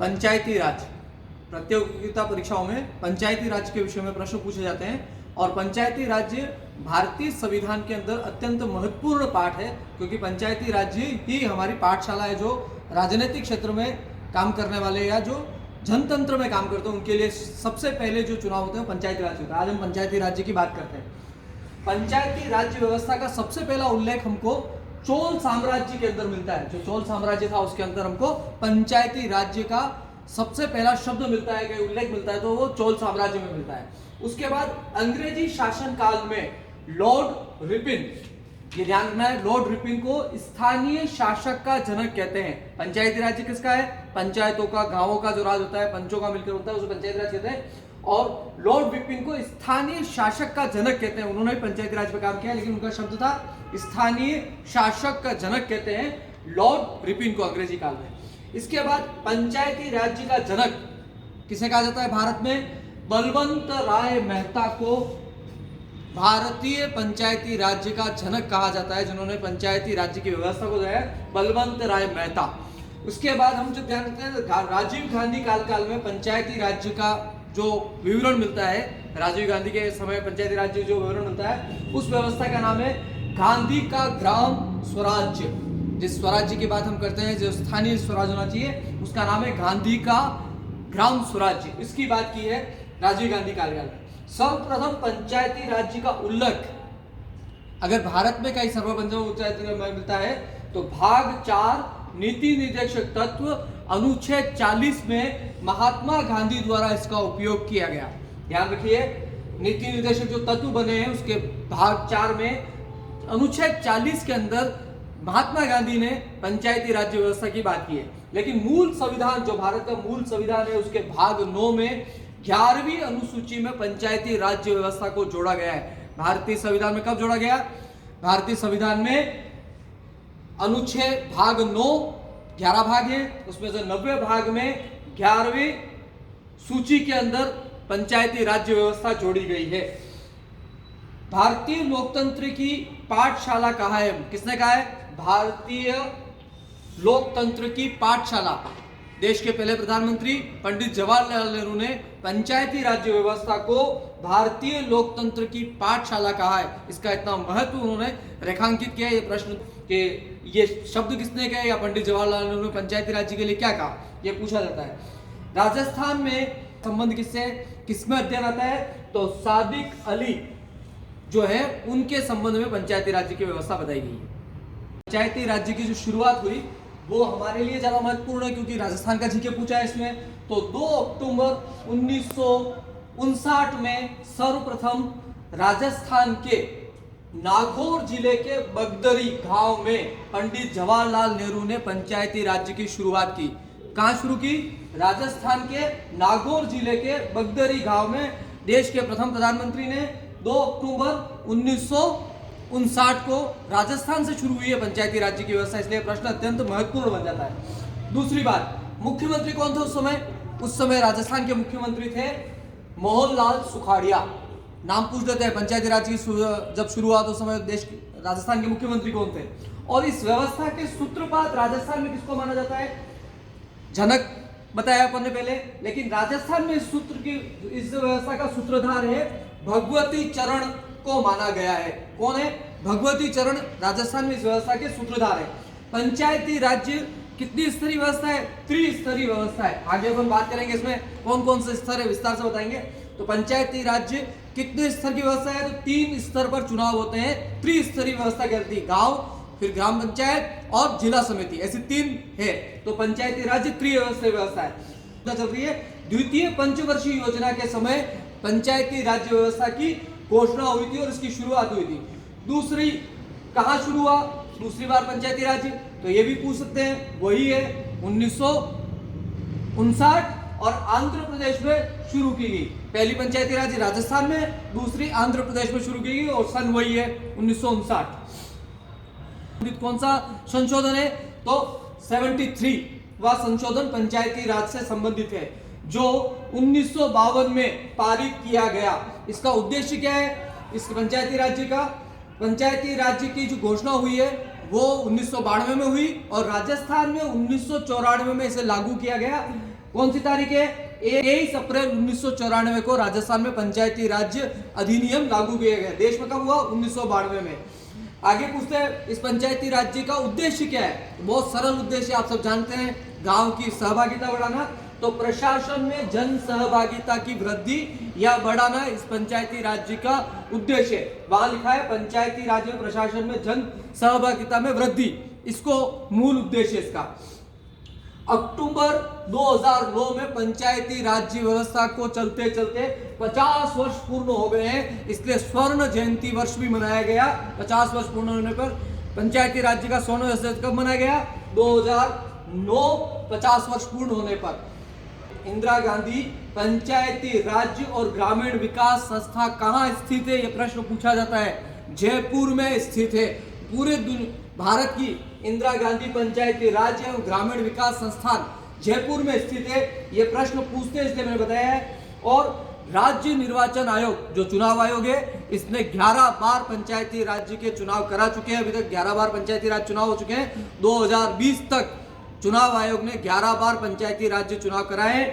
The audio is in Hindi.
पंचायती राज प्रतियोगिता परीक्षाओं में पंचायती राज के विषय में प्रश्न पूछे जाते हैं और पंचायती राज्य भारतीय संविधान के अंदर अत्यंत महत्वपूर्ण पाठ है, क्योंकि पंचायती राज्य ही हमारी पाठशाला है जो राजनीतिक क्षेत्र में काम करने वाले या जो जनतंत्र में काम करते हैं उनके लिए सबसे पहले जो चुनाव होते हैं पंचायती राज्य होता है। आज हम पंचायती राज्य की बात करते हैं। पंचायती राज्य व्यवस्था का सबसे पहला उल्लेख हमको चोल साम्राज्य के अंदर मिलता है। जो चोल साम्राज्य था उसके अंदर हमको पंचायती राज्य का सबसे पहला शब्द मिलता है, कहीं उल्लेख मिलता है तो वो चोल साम्राज्य में मिलता है। उसके बाद अंग्रेजी शासन काल में लॉर्ड रिपिन, ये ध्यान रखना है, लॉर्ड रिपिन को स्थानीय शासक का जनक कहते हैं। पंचायती राज्य किसका है? पंचायतों का, गांवों का जो राज होता है, पंचों का मिलकर होता है, उसे पंचायती राज कहते हैं। और लॉर्ड रिपिन को स्थानीय शासक का जनक कहते हैं। उन्होंने भी पंचायती राज पर काम किया, लेकिन उनका शब्द था स्थानीय शासक का जनक कहते हैं लॉर्ड रिपिन को अंग्रेजी काल में। इसके बाद पंचायती राज्य का जनक किसे कहा जाता है? भारत में बलवंत राय मेहता को भारतीय पंचायती राज्य का जनक कहा जाता है, जिन्होंने पंचायती राज्य की व्यवस्था को दिया है, बलवंत राय मेहता। उसके बाद हम जो ध्यान रखते हैं, राजीव गांधी काल में पंचायती राज्य का जो विवरण मिलता है, राजीव गांधी के समय पंचायती राज्य जो विवरण मिलता है, उस व्यवस्था का नाम है गांधी का ग्राम स्वराज्य। जिस स्वराज्य की बात हम करते हैं, जो स्थानीय स्वराज होना चाहिए, उसका नाम है गांधी का ग्राम स्वराज्य। इसकी बात की है राजीव गांधी कालकाल में। सर्वप्रथम पंचायती राज्य का उल्लेख अगर भारत में कहीं सर्वप्रथम मिलता है तो भाग 4 नीति निर्देशक तत्व अनुच्छेद 40 में महात्मा गांधी द्वारा इसका उपयोग किया गया। ध्यान रखिए, नीति निर्देशक जो तत्व बने हैं उसके भाग 4 में अनुच्छेद 40 के अंदर महात्मा गांधी ने पंचायती राज्य व्यवस्था की बात की है। लेकिन मूल संविधान, जो भारत का मूल संविधान है, उसके भाग 9 में 11वीं अनुसूची में पंचायती राज्य व्यवस्था को जोड़ा गया है। भारतीय संविधान में कब जोड़ा गया? भारतीय संविधान में अनुच्छेद भाग 9 11 भाग है, उसमें से 90 भाग में 11वीं सूची के अंदर पंचायती राज्य व्यवस्था जोड़ी गई है। भारतीय लोकतंत्र की पाठशाला कहाँ है? किसने कहा है? भारतीय लोकतंत्र की पाठशाला, देश के पहले प्रधानमंत्री पंडित जवाहरलाल नेहरू ने पंचायती राज्य व्यवस्था को भारतीय लोकतंत्र की पाठशाला कहा है। इसका इतना महत्व उन्होंने रेखांकित किया। ये प्रश्न कि ये शब्द किसने कहा या पंडित जवाहरलाल नेहरू ने पंचायती राज्य के लिए क्या कहा, यह पूछा जाता है। राजस्थान में संबंध किसमें अध्ययन आता है? तो सादिक अली जो है उनके संबंध में पंचायती राज्य की व्यवस्था बताई गई है। पंचायती राज्य की जो शुरुआत हुई वो हमारे लिए ज्यादा महत्वपूर्ण है, क्योंकि राजस्थान का जीके पूछा है इसमें। तो 2 अक्टूबर 1959 में सर्वप्रथम राजस्थान के नागौर जिले के बगदरी गांव में पंडित जवाहरलाल नेहरू ने पंचायती राज्य की शुरुआत की। कहां शुरू की? राजस्थान के नागौर जिले के बगदरी गांव में देश के प्रथम प्रधानमंत्री ने 2 अक्टूबर 1959 को राजस्थान से शुरू हुई है पंचायती राज्य की व्यवस्था, इसलिए प्रश्न अत्यंत महत्वपूर्ण बन जाता है। दूसरी बात, मुख्यमंत्री कौन थे उस समय? उस समय राजस्थान के मुख्यमंत्री थे मोहनलाल सुखाड़िया। नाम पूछ लेते हैं, पंचायती राज्य की जब शुरू हुआ तो उस समय राजस्थान के मुख्यमंत्री कौन थे? और इस व्यवस्था के सूत्रपात राजस्थान में किसको माना जाता है? जनक बताया अपन ने पहले, लेकिन राजस्थान में इस व्यवस्था का सूत्रधार है भगवती चरण को माना गया है। कौन है? भगवती चरण राजस्थान में इस व्यवस्था के सूत्रधार है। पंचायती राज्य कितनी स्तरीय व्यवस्था है? त्रिस्तरीय व्यवस्था है। आगे अपन बात करेंगे इसमें कौन कौन से स्तर है, विस्तार से बताएंगे। तो पंचायती राज्य कितने स्तर की व्यवस्था है? तो 3 स्तर पर चुनाव होते हैं। त्रिस्तरीय व्यवस्था कहती है, गांव, फिर ग्राम पंचायत और जिला समिति, ऐसे 3 है। तो पंचायती राज्य त्रिस्तरीय व्यवस्था है। चल रही है। द्वितीय पंचवर्षीय योजना के समय पंचायती राज्य व्यवस्था की घोषणा हुई थी और इसकी शुरुआत हुई थी। दूसरी कहां शुरू हुआ दूसरी बार पंचायती राज्य? तो ये भी पूछ सकते हैं, वही है 1959 और आंध्र प्रदेश में शुरू की गई। पहली पंचायती राज्य राजस्थान में, दूसरी आंध्र प्रदेश में शुरू की गई और सन वही है 1959। कौन सा संशोधन है? तो 73वां संशोधन पंचायती राज से संबंधित है, जो 1952 में पारित किया गया। इसका उद्देश्य क्या है? इस पंचायती राज्य की जो घोषणा हुई है वो 1992 में हुई और राजस्थान में 1994 में इसे लागू किया गया। कौन सी तारीख है? 23 अप्रैल 1994 को राजस्थान में पंचायती राज अधिनियम लागू किया गया। देश में कब हुआ? 1992 में। आगे पूछते हैं इस पंचायती राज्य का उद्देश्य क्या है? बहुत सरल उद्देश्य, आप सब जानते हैं, गांव की सहभागिता बढ़ाना। तो प्रशासन में जन सहभागिता की वृद्धि या बढ़ाना इस पंचायती राज्य का उद्देश्य है। वहां लिखा है पंचायती राज में प्रशासन में जन सहभागिता में वृद्धि, इसको मूल उद्देश्य इसका। अक्टूबर 2009 में पंचायती राज्य व्यवस्था को चलते चलते 50 वर्ष पूर्ण हो गए हैं, इसलिए स्वर्ण जयंती वर्ष भी मनाया गया। 50 वर्ष पूर्ण होने पर पंचायती राज्य का स्वर्ण जयंती कब मनाया गया? 2009, 50 वर्ष पूर्ण होने पर। इंदिरा गांधी पंचायती राज्य और ग्रामीण विकास संस्था कहाँ स्थित है? यह प्रश्न पूछा जाता है। जयपुर में स्थित है। पूरे भारत की इंदिरा गांधी पंचायती राज्य एवं ग्रामीण विकास संस्थान जयपुर में स्थित है। यह प्रश्न पूछते हैं इसलिए मैंने बताया है। और राज्य निर्वाचन आयोग जो चुनाव आयोग है, इसने 11 बार पंचायती राज्य के चुनाव करा चुके हैं। अभी तक 11 बार पंचायती राज चुनाव हो चुके हैं। 2020 तक चुनाव आयोग ने 11 बार पंचायती राज्य चुनाव कराए।